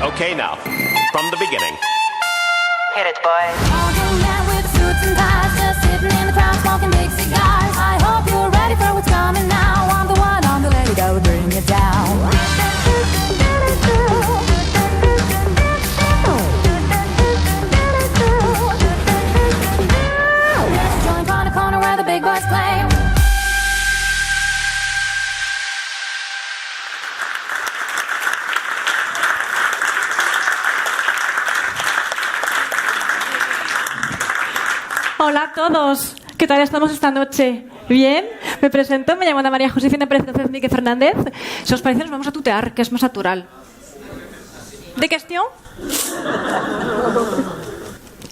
Okay, now, from the beginning. Hit it, boys. All young men with suits and ties, just sitting in the crowd smoking big cigars. I hope you're ready for what's coming now. I'm the one on the lady that will bring you down. Let's join on the corner where the big boys play. Hola a todos, ¿qué tal estamos esta noche? ¿Bien? Me presento, me llamo Ana María Josefina Pérez Miguel Fernández. Si os parece, nos vamos a tutear, que es más natural. ¿Des questions?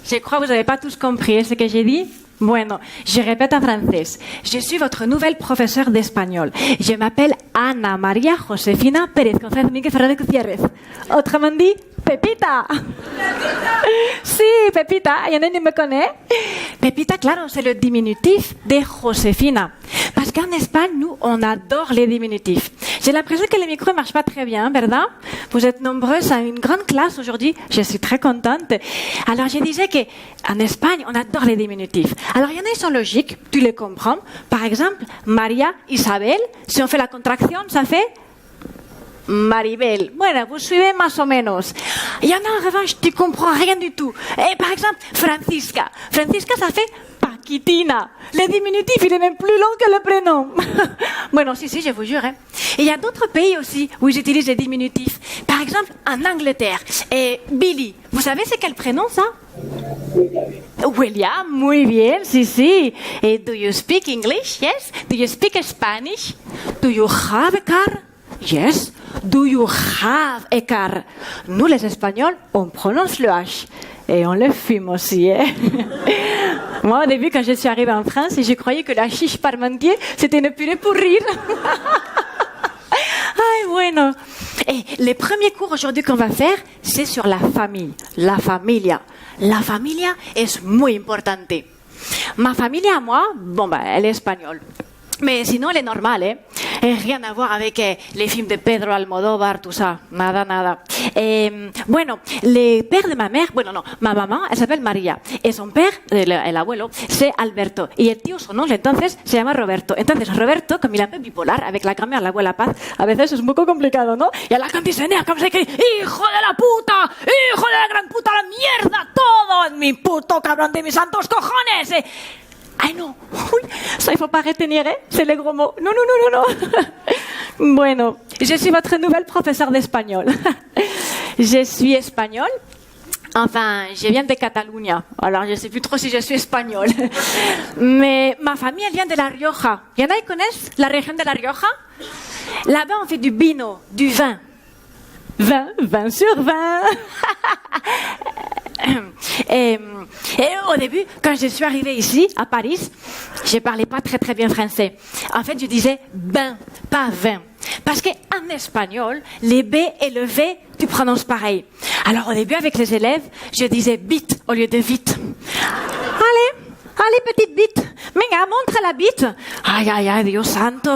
Je crois que vous n'avez pas tous compris ce que j'ai dit. Bueno, je répète en français. Je suis votre nouvelle professeure d'espagnol. Je m'appelle Ana María Josefina Pérez Miguel Fernández Gutiérrez. Autrement dit, Pepita. Si, Pepita, il y en a qui me connaît. Pepita, claro, c'est le diminutif de Josefina. Parce qu'en Espagne, nous, on adore les diminutifs. J'ai l'impression que le micro ne marche pas très bien, ¿verdad? Vous êtes nombreuses à une grande classe aujourd'hui. Je suis très contente. Alors, je disais qu'en Espagne, on adore les diminutifs. Alors, il y en a qui sont logiques, tu les comprends. Par exemple, Maria, Isabel, si on fait la contraction, ça fait Maribel. Bueno, vous suivez más o menos. Il y en a en revanche, tu comprends rien du tout. Et par exemple, Francisca. Francisca, ça fait Paquitina. Le diminutif, il est même plus long que le prénom. Bueno, si, je vous jure. Et il y a d'autres pays aussi où ils utilisent les diminutifs. Par exemple, en Angleterre. Et Billy. Vous savez c'est quel prénom, ça? William, muy bien, si. Et do you speak English? Yes. Do you speak Spanish? Do you have a car? Yes. Do you have a car? Nous, les Espagnols, on prononce le H. Et on le fume aussi. Moi, au début, quand je suis arrivée en France, je croyais que la chiche parmentier, c'était une purée pour rire. Ay, bueno. Et les premiers cours aujourd'hui qu'on va faire, c'est sur la famille. La familia. La familia es muy importante. Ma familia, moi, elle est espagnole. Mais sinon, elle est normale, hein. Et rien à voir avec les films de Pedro Almodóvar, tout ça. Nada. Bueno, le père de ma mère, ma maman, elle s'appelle María. Et son père, el abuelo, c'est Alberto. Y el tío, son oncle, entonces, se llama Roberto. Entonces, Roberto, comme il est un peu bipolar, avec la grand-mère, la abuela Paz, a veces es un poco complicado, ¿no? Y a la canticenea, como se cree, ¡hijo de la puta! ¡Hijo de la gran puta, la mierda! ¡Todo en mi puto cabrón de mis santos cojones! Ay, no. Uy, ça, il faut pas retenir, ¿eh? C'est les gros mots. Non. Bueno, je suis votre nouvelle professeure d'espagnol. Je suis espagnole. Enfin, je viens de Catalunya. Alors, je ne sais plus trop si je suis espagnole. Mais ma famille, elle vient de La Rioja. Il y en a qui connaissent la région de La Rioja? Là-bas, on fait du vino, du vin. 20 sur 20. Et au début, quand je suis arrivée ici, à Paris, je ne parlais pas très très bien français. En fait, je disais bain, pas vin. Parce qu'en espagnol, les B et le V, tu prononces pareil. Alors au début, avec les élèves, je disais bite au lieu de vite. Allez, petite bite, venga, montre la bite. Ay, Dios santo.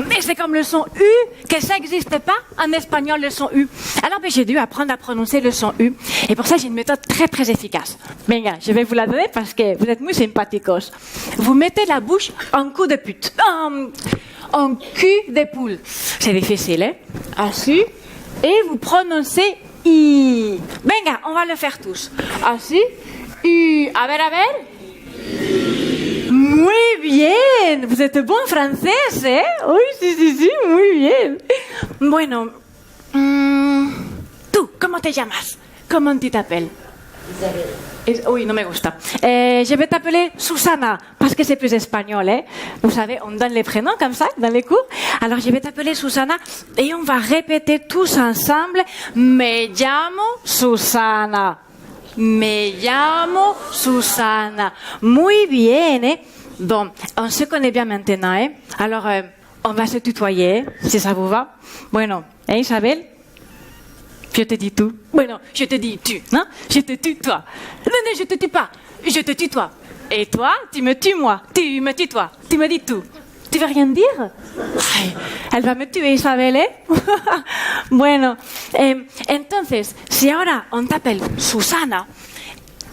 Mais c'est comme le son U, que ça n'existe pas en espagnol, le son U. Alors j'ai dû apprendre à prononcer le son U. Et pour ça, j'ai une méthode très très efficace. Venga, je vais vous la donner parce que vous êtes muy sympathiques. Vous mettez la bouche en cul de pute. En cul de poule. C'est difficile, hein? Assis. Et vous prononcez I. Venga, on va le faire tous. Assis. I. A ver. Muy bien, vous êtes bon français, ¿eh? Oui, si, muy bien. Bueno, tú, ¿cómo te llamas? ¿Cómo tu t'appelles? Isabelle. Oui, no me gusta. Je vais t'appeler Susana, parce que c'est plus espagnol, hein? Vous savez, on donne les prénoms comme ça, dans les cours. Alors, je vais t'appeler Susana, et on va répéter tous ensemble, me llamo Susana. Me llamo Susana. Muy bien, ¿eh? Bon, on se connaît bien maintenant, ¿eh? Alors, on va se tutoyer, si ça vous va. Bueno, Isabelle? Je te dis tout. Bueno, je te dis tu, non? Je te tutoie. Non, je te tue pas. Je te tutoie. Et toi, tu me tues moi. Tu me tutoies. Tu me dis tout. Tu veux rien dire? Ay, elle va me tuer, Isabel, ¿eh? Bueno, entonces, si ahora on t'appelle Susana,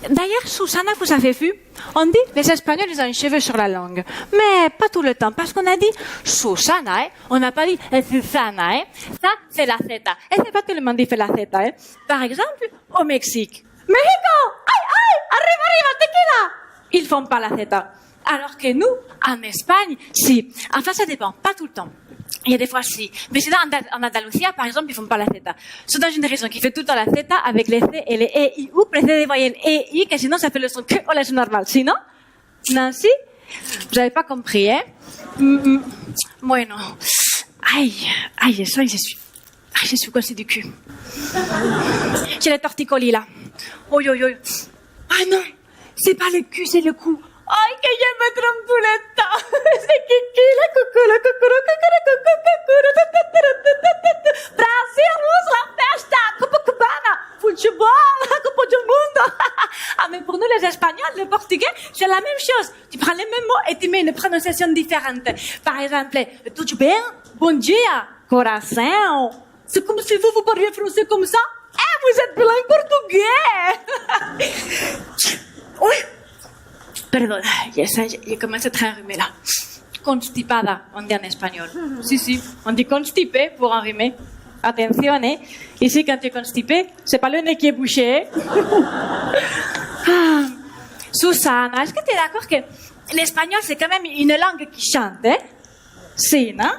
d'ailleurs, Susana, vous avez vu, on dit, les Espagnols, ils ont un cheveu sur la langue. Mais pas tout le temps, parce qu'on a dit Susana, hein? On n'a pas dit Susana, hein? Ça, c'est la Z. Et c'est pas tout le monde qui fait la Z, hein? Par exemple, au Mexique. Mexico! Aïe, aïe! Arriba, arriba, tequila! Ils font pas la Z. Alors que nous, en Espagne, si. Enfin, ça dépend, pas tout le temps. Il y a des fois, si. Mais sinon, en Andalousie, par exemple, ils font pas la Z. C'est dans une région qui fait tout le temps la Z avec les C et les E, I, U, précédé des voyelles E, I, que sinon, ça fait le son que ou la son normal. Sinon, Nancy, vous n'avez pas compris, hein? Bueno. Aïe, ça, je suis coincée du cul. J'ai les torticolis, là. Oi. Ah non, c'est pas le cul, c'est le cou. Ay, que je me trompe tout le temps. C'est Kiki, la coucou. Brasil, la festa, Copacabana, football, la Coupe du Monde. Ah, mais pour nous, les Espagnols, le Portugais, c'est la même chose. Tu prends les mêmes mots et tu mets une prononciation différente. Par exemple, tudo bem? Bon dia, coração. C'est comme si vous parliez français comme ça. Eh, vous êtes bilingue portugais. Oui. Perdón, ya comencé a être enrhumée là. Constipada, on dit en espagnol. Si, on dit constipé pour enrhumer. Attention, hein. Ici, quand tu es constipé, c'est pas le nez qui est bouché. Susana, est-ce que tu es d'accord que l'espagnol, c'est quand même une langue qui chante, hein? Si, non?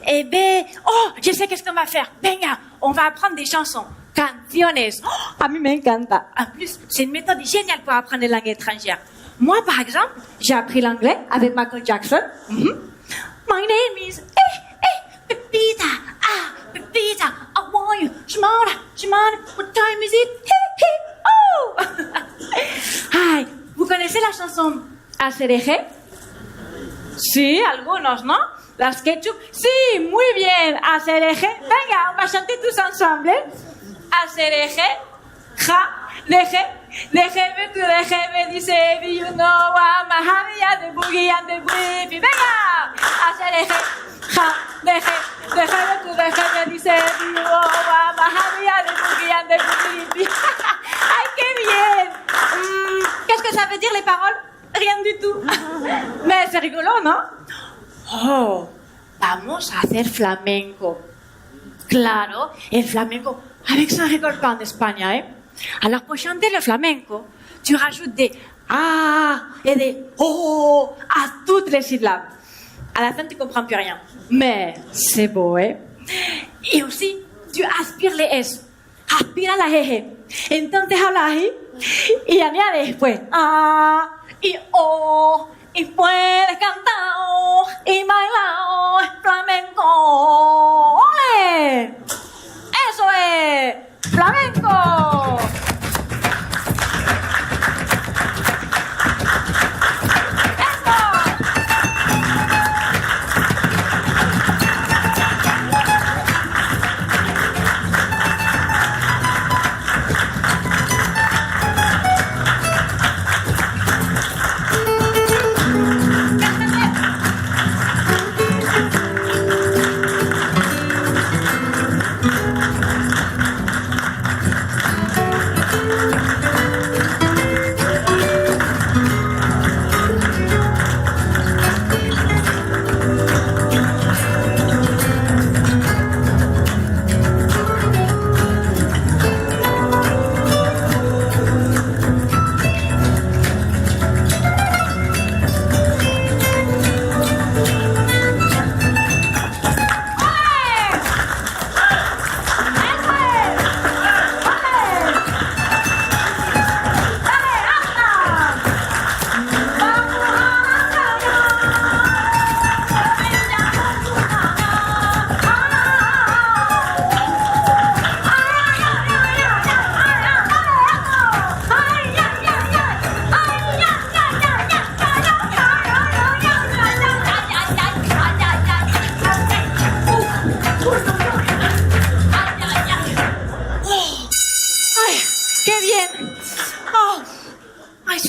Eh ben, oh, je sais qu'est-ce qu'on va faire. Venga, on va apprendre des chansons. Canciones. Oh, a mí me encanta. En plus, c'est une méthode géniale pour apprendre les langues étrangères. Moi, par exemple, j'ai appris l'anglais avec Michael Jackson. My name is Pepita. Pepita, I want you. Shimona, what time is it? Oh! Ay, ¿vous connaissez la chanson Acereje? Sí, algunos, ¿no? Las ketchup. Sí, muy bien. Acereje. Venga, on va chanter tous ensemble. Acereje. Ja, deje. Déjeme, tú déjeme, dice, you know, I'm a happy and the boogie and the whippy. Venga, acereje, ja, déjeme, tú déjeme, dice, you know, I'm a happy and the boogie and the whippy. Ay, qué bien. Qu'est-ce que ça veut dire les paroles? Rien du tout. Mais c'est rigolo, non? Oh, vamos a hacer flamenco. Claro, el flamenco. Avec ça, on rigole pas en Espagne, hein? Alors, pour chanter le flamenco, tu rajoutes des ah et des oh à toutes les syllabes. À la fin, tu comprends plus rien. Mais c'est beau, hein? Et aussi, tu aspires les S. Aspira la jeje. Entonces hablas ahí y añades después ah y oh y puedes cantar oh, y bailar oh, flamenco. ¡Ole! ¡Eso es! ¡Flamenco!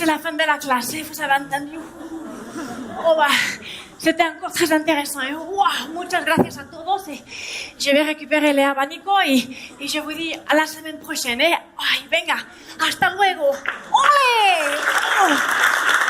la fin de la classe, vous avez entendu? Oh bah, C'était encore très intéressant. Et, wow, muchas gracias a todos. Et je vais récupérer les abanicos et je vous dis à la semaine prochaine. Ay, venga, hasta luego. ¡Ole! Oh.